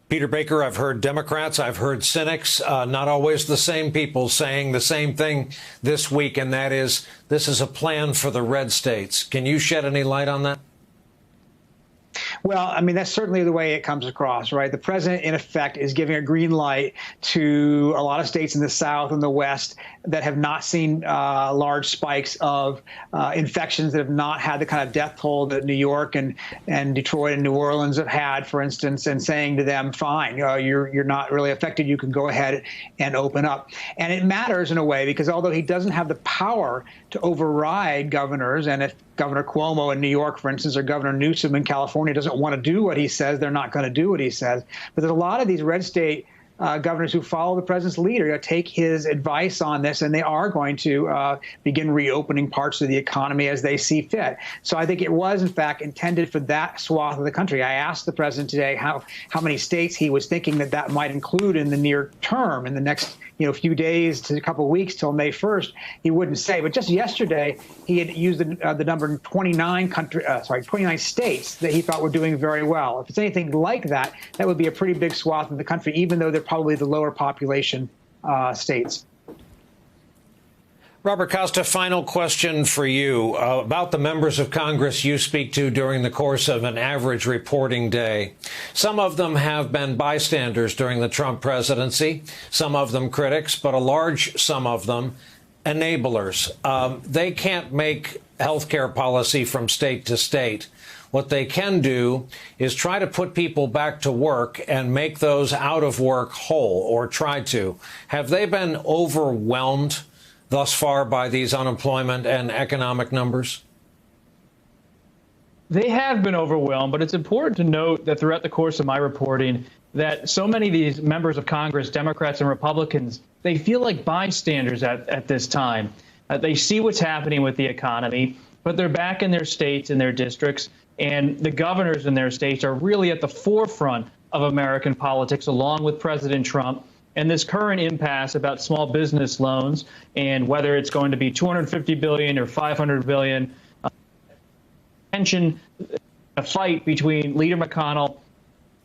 Peter Baker, I've heard Democrats, I've heard cynics, not always the same people saying the same thing this week, and that is this is a plan for the red states. Can you shed any light on that? Well, I mean, that's certainly the way it comes across, right? The president, in effect, is giving a green light to a lot of states in the South and the West that have not seen large spikes of infections, that have not had the kind of death toll that New York and Detroit and New Orleans have had, for instance, and saying to them, fine, you're not really affected. You can go ahead and open up. And it matters in a way because although he doesn't have the power to override governors, and if Governor Cuomo in New York, for instance, or Governor Newsom in California doesn't want to do what he says, they're not going to do what he says. But there's a lot of these red state governors who follow the president's leader, take his advice on this, and they are going to begin reopening parts of the economy as they see fit. So I think it was, in fact, intended for that swath of the country. I asked the president today how many states he was thinking that might include in the near term, in the next few days to a couple of weeks till May 1st. He wouldn't say. But just yesterday, he had used the number 29 states that he thought were doing very well. If it's anything like that, that would be a pretty big swath of the country, even though they're probably the lower population states. Robert Costa, final question for you about the members of Congress you speak to during the course of an average reporting day. Some of them have been bystanders during the Trump presidency, some of them critics, but a large sum of them enablers. They can't make health care policy from state to state. What they can do is try to put people back to work and make those out of work whole, or try to. Have they been overwhelmed thus far by these unemployment and economic numbers? They have been overwhelmed, but it's important to note that throughout the course of my reporting that so many of these members of Congress, Democrats and Republicans, they feel like bystanders at this time. They see what's happening with the economy, but they're back in their states and their districts, and the governors in their states are really at the forefront of American politics, along with President Trump. And this current impasse about small business loans and whether it's going to be $250 billion or $500 billion, tension, a fight between Leader McConnell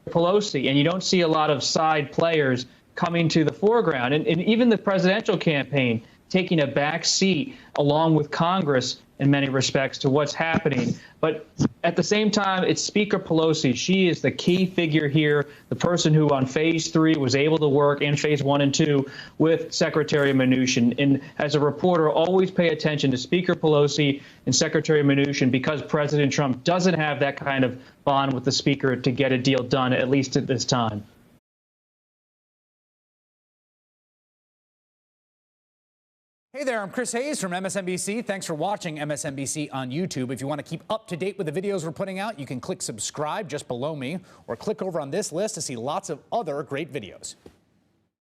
and Pelosi, and you don't see a lot of side players coming to the foreground. And even the presidential campaign taking a back seat along with Congress in many respects to what's happening. But at the same time, it's Speaker Pelosi. She is the key figure here, the person who on phase 3 was able to work in phase 1 and 2 with Secretary Mnuchin. And as a reporter, always pay attention to Speaker Pelosi and Secretary Mnuchin, because President Trump doesn't have that kind of bond with the speaker to get a deal done, at least at this time. Hey there, I'm Chris Hayes from MSNBC. Thanks for watching MSNBC on YouTube. If you want to keep up to date with the videos we're putting out, you can click subscribe just below me, or click over on this list to see lots of other great videos.